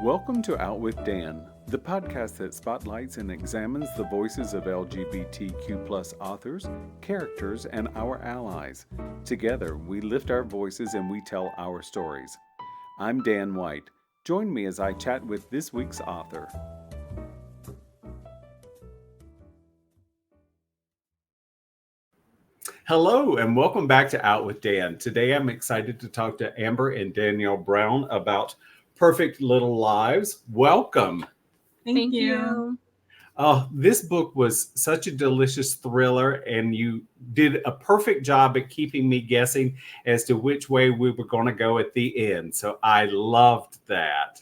Welcome to Out with Dan, the podcast that spotlights and examines the voices of LGBTQ+ authors, characters, and our allies. Together, we lift our voices and we tell our stories. I'm Dan White. Join me as I chat with this week's author. Hello, and welcome back to Out with Dan. Today, I'm excited to talk to Amber and Danielle Brown about Perfect Little Lives. Welcome. Thank you. This book was such a delicious thriller, and you did a perfect job at keeping me guessing as to which way we were going to go at the end. So I loved that.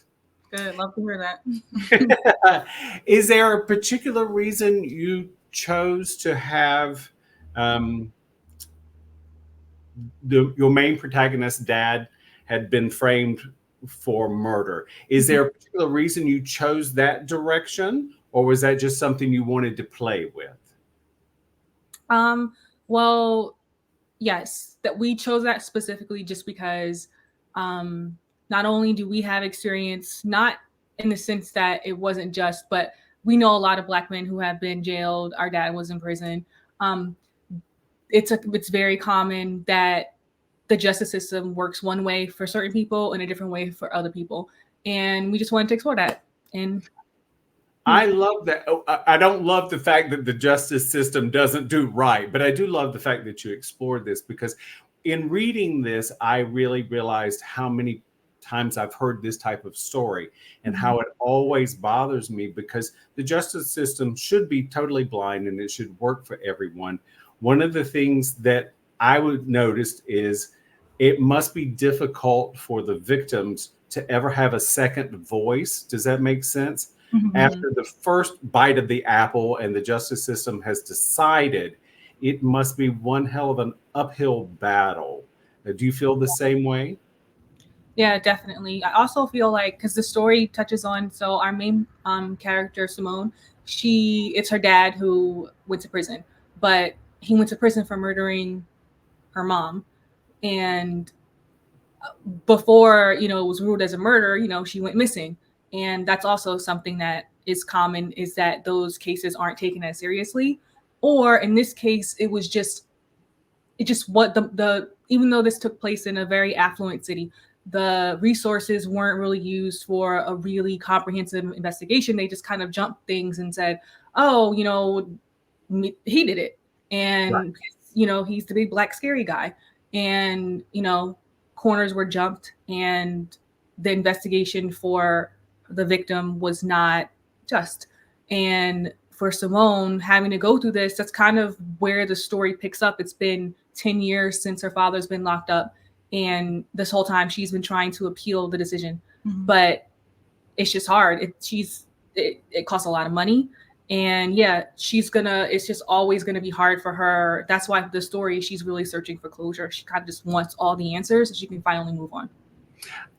Good. Love to hear that. Is there a particular reason you chose to have your main protagonist's dad had been framed for murder? Is there a particular reason you chose that direction, or was that just something you wanted to play with? Well, yes, that we chose that specifically just because not only do we have experience, not in the sense that it wasn't just, but we know a lot of Black men who have been jailed. Our dad was in prison. It's very common that the justice system works one way for certain people and a different way for other people. And we just wanted to explore that. And I love that. I don't love the fact that the justice system doesn't do right, but I do love the fact that you explored this, because in reading this, I really realized how many times I've heard this type of story and how it always bothers me, because the justice system should be totally blind and it should work for everyone. One of the things that I would notice is it must be difficult for the victims to ever have a second voice. Does that make sense? Mm-hmm. After the first bite of the apple and the justice system has decided, it must be one hell of an uphill battle. Do you feel the same way? Yeah, definitely. I also feel like, because the story touches on, so our main character, Simone, it's her dad who went to prison, but he went to prison for murdering her mom. And before, it was ruled as a murder, she went missing. And that's also something that is common, is that those cases aren't taken as seriously. Or in this case, it just what even though this took place in a very affluent city, the resources weren't really used for a really comprehensive investigation. They just kind of jumped things and said, oh, he did it. And, right. He's the big black scary guy. And, corners were jumped, and the investigation for the victim was not just. And for Simone having to go through this, that's kind of where the story picks up. It's been 10 years since her father's been locked up. And this whole time she's been trying to appeal the decision, but it's just hard. It costs a lot of money. And yeah, it's just always going to be hard for her. That's why the story, she's really searching for closure. She kind of just wants all the answers so she can finally move on.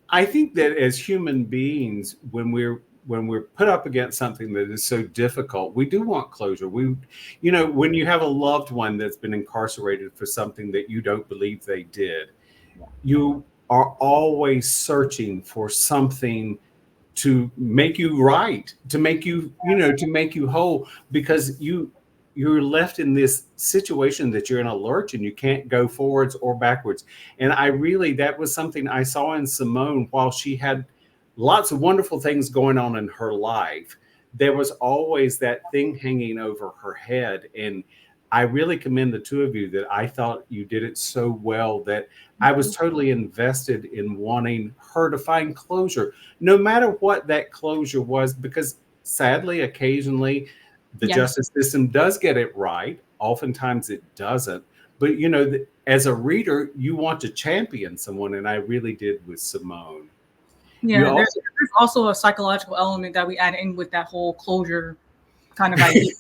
I think that as human beings, when we're put up against something that is so difficult, we do want closure. When you have a loved one that's been incarcerated for something that you don't believe they did, you are always searching for something to make you right, to make you, to make you whole, because you're left in this situation that you're in a lurch and you can't go forwards or backwards. And that was something I saw in Simone. While she had lots of wonderful things going on in her life, there was always that thing hanging over her head. And I really commend the two of you that I thought you did it so well that I was totally invested in wanting her to find closure, no matter what that closure was, because sadly, occasionally the justice system does get it right. Oftentimes it doesn't. But, as a reader, you want to champion someone. And I really did with Simone. Yeah, there's also a psychological element that we add in with that whole closure kind of idea,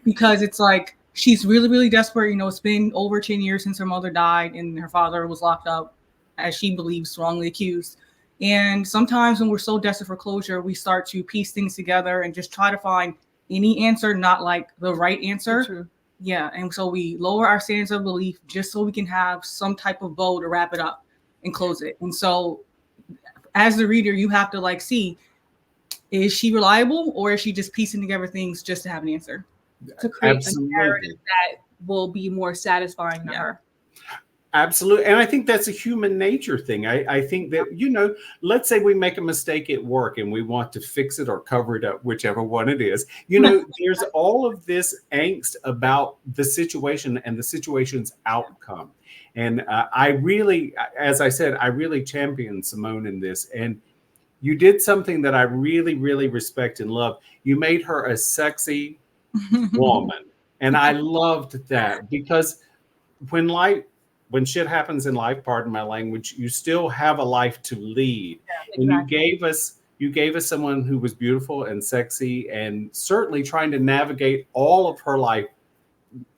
because it's like, she's really, really desperate. It's been over 10 years since her mother died and her father was locked up, as she believes, wrongly accused. And sometimes when we're so desperate for closure, we start to piece things together and just try to find any answer, not like the right answer. True. Yeah. And so we lower our standards of belief just so we can have some type of bow to wrap it up and close it. And so as the reader, you have to see is she reliable, or is she just piecing together things just to have an answer? To create Absolutely. a narrative that will be more satisfying to her. Absolutely. And I think that's a human nature thing. I think that, you know, let's say we make a mistake at work and we want to fix it or cover it up, whichever one it is. You know, there's all of this angst about the situation and the situation's outcome. And I really, as I said, I really champion Simone in this. And you did something that I really, really respect and love. You made her a sexy woman. And I loved that, because when shit happens in life, pardon my language, you still have a life to lead. Exactly. And you gave us someone who was beautiful and sexy, and certainly trying to navigate all of her life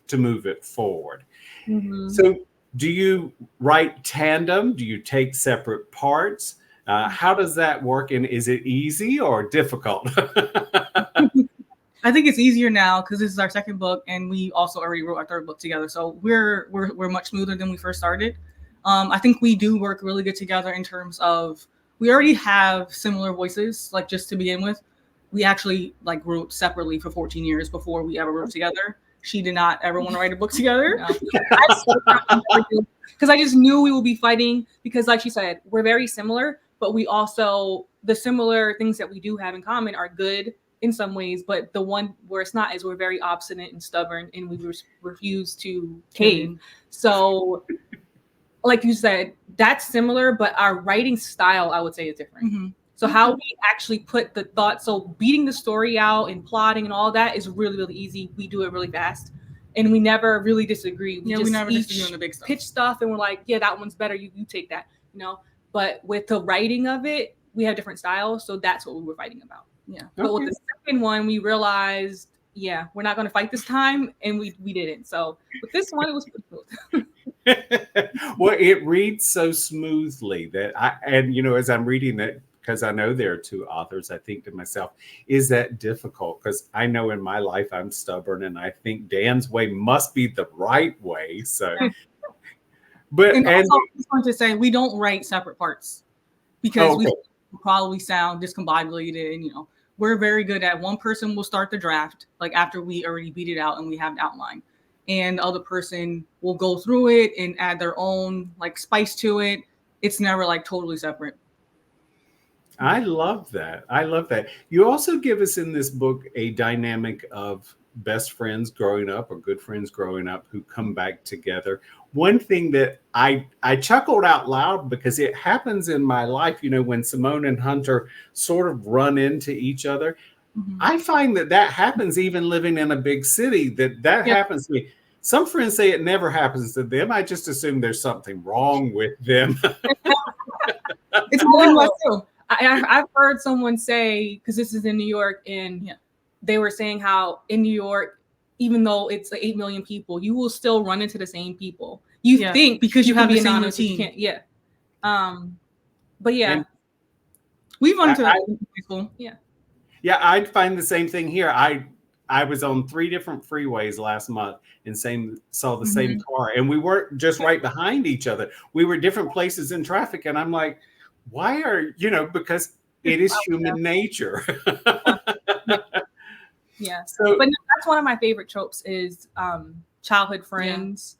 to move it forward. Mm-hmm. So do you write tandem? Do you take separate parts? How does that work? And is it easy or difficult? I think it's easier now because this is our second book, and we also already wrote our third book together. So we're much smoother than we first started. I think we do work really good together in terms of we already have similar voices. Like, just to begin with, we actually like wrote separately for 14 years before we ever wrote together. She did not ever want to write a book together. Because I just knew we would be fighting, because like she said, we're very similar, but we also, the similar things that we do have in common are good in some ways, but the one where it's not is we're very obstinate and stubborn, and we refuse to cave. Mm-hmm. So like you said, that's similar, but our writing style, I would say, is different. Mm-hmm. So how we actually put the thought, so beating the story out and plotting and all that is really, really easy. We do it really fast, and we never really disagree. We never disagree on the big stuff. Pitch stuff, and we're like, yeah, that one's better. You take that, you know. But with the writing of it, we have different styles, so that's what we were fighting about. Yeah. Okay. But with the second one, we realized, yeah, we're not going to fight this time, and we didn't. So with this one, it was pretty smooth. Well, it reads so smoothly that and you know, as I'm reading it, because I know there are two authors, I think to myself, is that difficult? Because I know in my life I'm stubborn, and I think Dan's way must be the right way. So, but and also, I just want to say we don't write separate parts, because we probably sound discombobulated, and you know, we're very good at one person will start the draft like after we already beat it out and we have an outline, and the other person will go through it and add their own like spice to it. It's never like totally separate. I love that. I love that. You also give us in this book a dynamic of best friends growing up, or good friends growing up, who come back together. One thing that I chuckled out loud, because it happens in my life, you know, when Simone and Hunter sort of run into each other. Mm-hmm. I find that happens even living in a big city, that happens to me. Some friends say it never happens to them. I just assume there's something wrong with them. It's really too. I've heard someone say, because this is in New York, and they were saying how in New York, even though it's like 8 million people, you will still run into the same people. You think because you have the same routine. But yeah, and we've run into people. Yeah. Yeah, I'd find the same thing here. I was on 3 different freeways last month and saw the same car, and we weren't just right behind each other. We were different places in traffic, and I'm like, why are because it is human nature. Yeah. So, but that's one of my favorite tropes is childhood friends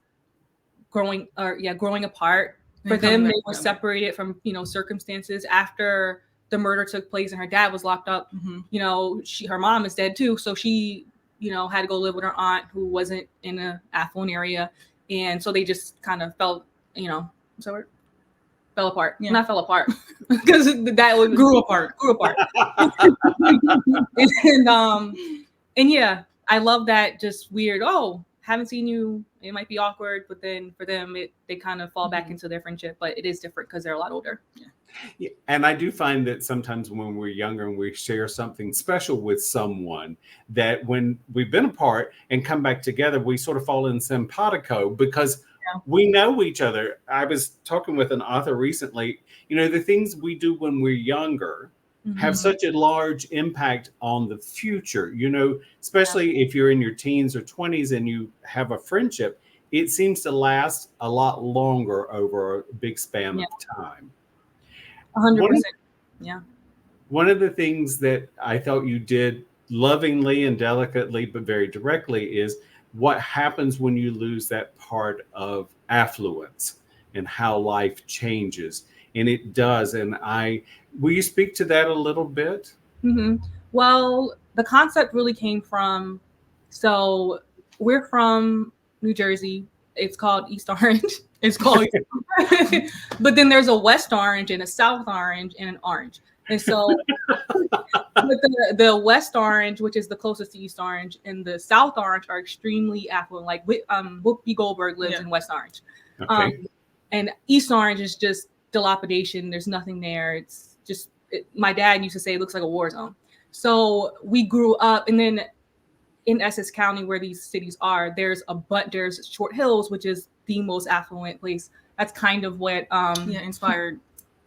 growing apart. For them, they were separated from circumstances after the murder took place and her dad was locked up. Mm-hmm. Her mom is dead too, so she had to go live with her aunt who wasn't in an affluent area, and so they just kind of fell apart. Yeah. Not fell apart, because that grew apart. And yeah, I love that. Just weird. Oh, haven't seen you. It might be awkward, but then for them, they kind of fall back into their friendship. But it is different because they're a lot older. Yeah, and I do find that sometimes when we're younger and we share something special with someone, that when we've been apart and come back together, we sort of fall in simpatico because we know each other. I was talking with an author recently, the things we do when we're younger have such a large impact on the future, especially if you're in your teens or 20s and you have a friendship, it seems to last a lot longer over a big span of time. 100%. Yeah. one of the things that I thought you did lovingly and delicately, but very directly, is what happens when you lose that part of affluence and how life changes. And it does. And will you speak to that a little bit? Mm-hmm. Well, the concept really came from, so we're from New Jersey. It's called East Orange. It's called, but then there's a West Orange and a South Orange and an Orange. And so the West Orange, which is the closest to East Orange, and the South Orange are extremely affluent. Like Whoopi Goldberg lives in West Orange. Okay. And East Orange is just dilapidation. There's nothing there. It's just, my dad used to say it looks like a war zone. So we grew up, and then in Essex County, where these cities are, there's Short Hills, which is the most affluent place. That's kind of what inspired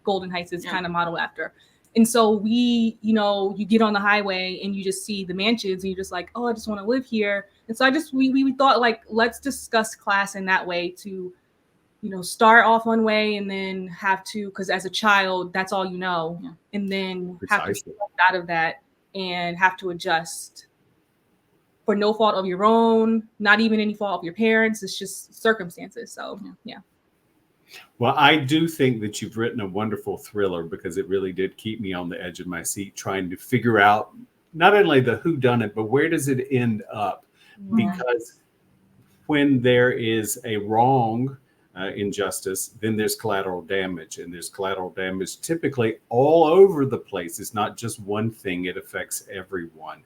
Golden Heights is kind of modeled after. And so we, you get on the highway and you just see the mansions and you're just like, oh, I just want to live here. And so we thought, like, let's discuss class in that way to, start off one way and then have to, because as a child, that's all you know. Yeah. And then have to step out of that and have to adjust for no fault of your own, not even any fault of your parents. It's just circumstances. So, yeah. Well, I do think that you've written a wonderful thriller, because it really did keep me on the edge of my seat trying to figure out not only the whodunit, but where does it end up? Yeah. Because when there is a wrong, injustice, then there's collateral damage, and there's collateral damage typically all over the place. It's not just one thing. It affects everyone.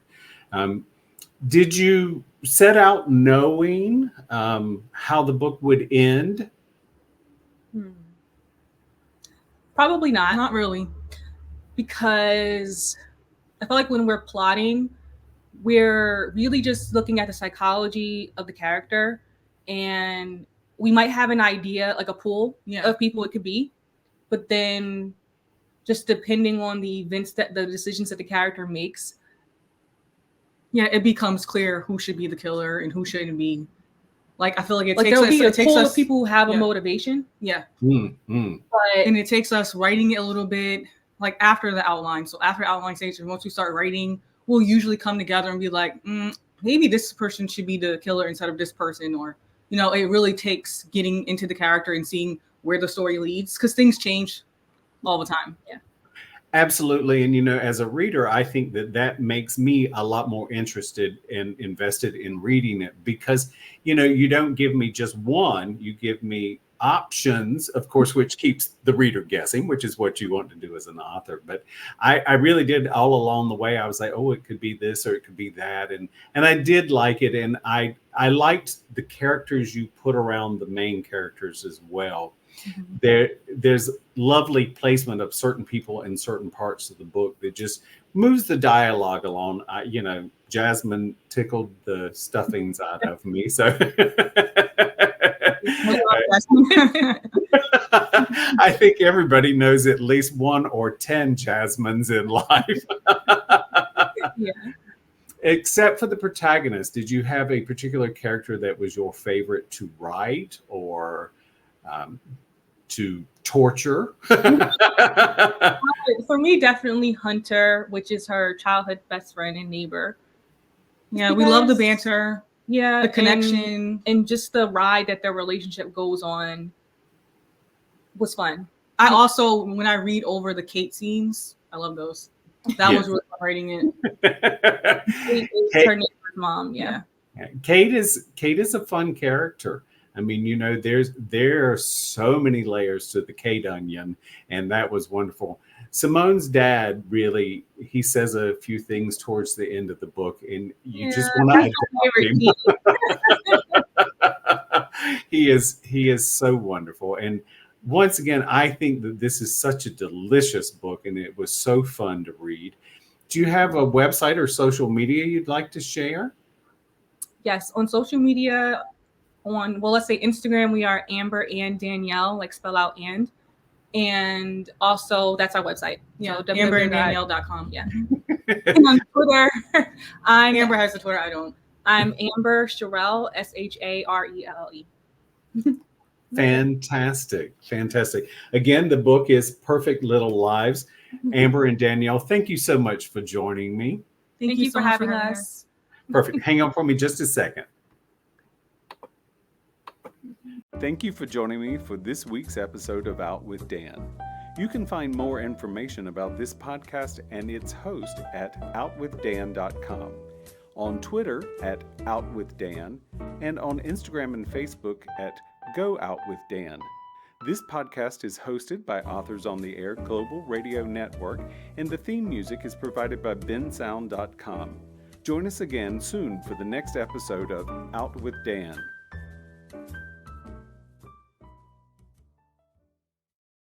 Did you set out knowing how the book would end? Probably not. Not really. Because I feel like when we're plotting, we're really just looking at the psychology of the character, and we might have an idea, like a pool of people it could be, but then just depending on the events, the decisions that the character makes, it becomes clear who should be the killer and who shouldn't be. Like, I feel like there'll be a pool of people who have a motivation. Yeah. Mm-hmm. And it takes us writing it a little bit, like after the outline. So after outline stage, once we start writing, we'll usually come together and be like, maybe this person should be the killer instead of this person. Or, it really takes getting into the character and seeing where the story leads, because things change all the time. Yeah. Absolutely. And, as a reader, I think that makes me a lot more interested and invested in reading it, because, you don't give me just one, you give me options, of course, which keeps the reader guessing, which is what you want to do as an author. But I really did, all along the way, I was like, oh, it could be this or it could be that. And I did like it. And I liked the characters you put around the main characters as well. Mm-hmm. There's lovely placement of certain people in certain parts of the book that just moves the dialogue along. Jasmine tickled the stuffings out of me. So I think everybody knows at least 1 or 10 Jasmines in life. Yeah. Except for the protagonist, did you have a particular character that was your favorite to write or to torture? For me, definitely Hunter, which is her childhood best friend and neighbor. Yeah, we love the banter. Yeah, the connection, and just the ride that their relationship goes on was fun. I also, when I read over the Kate scenes, I love those. That was really fun writing it. Kate is her neighbor's mom. Yeah. Kate is a fun character. I mean, there are so many layers to the Kate onion, and that was wonderful. Simone's dad really, he says a few things towards the end of the book, and you just want to adopt him. He is so wonderful. And once again, I think that this is such a delicious book, and it was so fun to read. Do you have a website or social media you'd like to share? Yes, on social media, let's say Instagram, we are Amber and Danielle, like spell out and also that's our website. Yeah, so AmberandDanille.com. Yeah. And on Twitter, Amber has the Twitter. I don't. I'm Amber Sharelle, SHARELLE. Fantastic. Again, the book is Perfect Little Lives. Amber and Danielle, thank you so much for joining me. Thank you for having us. Perfect. Hang on for me just a second. Thank you for joining me for this week's episode of Out with Dan. You can find more information about this podcast and its host at OutWithDan.com, on Twitter at OutWithDan, and on Instagram and Facebook at Go Out with Dan. This podcast is hosted by Authors on the Air Global Radio Network, and the theme music is provided by bensound.com. Join us again soon for the next episode of Out with Dan.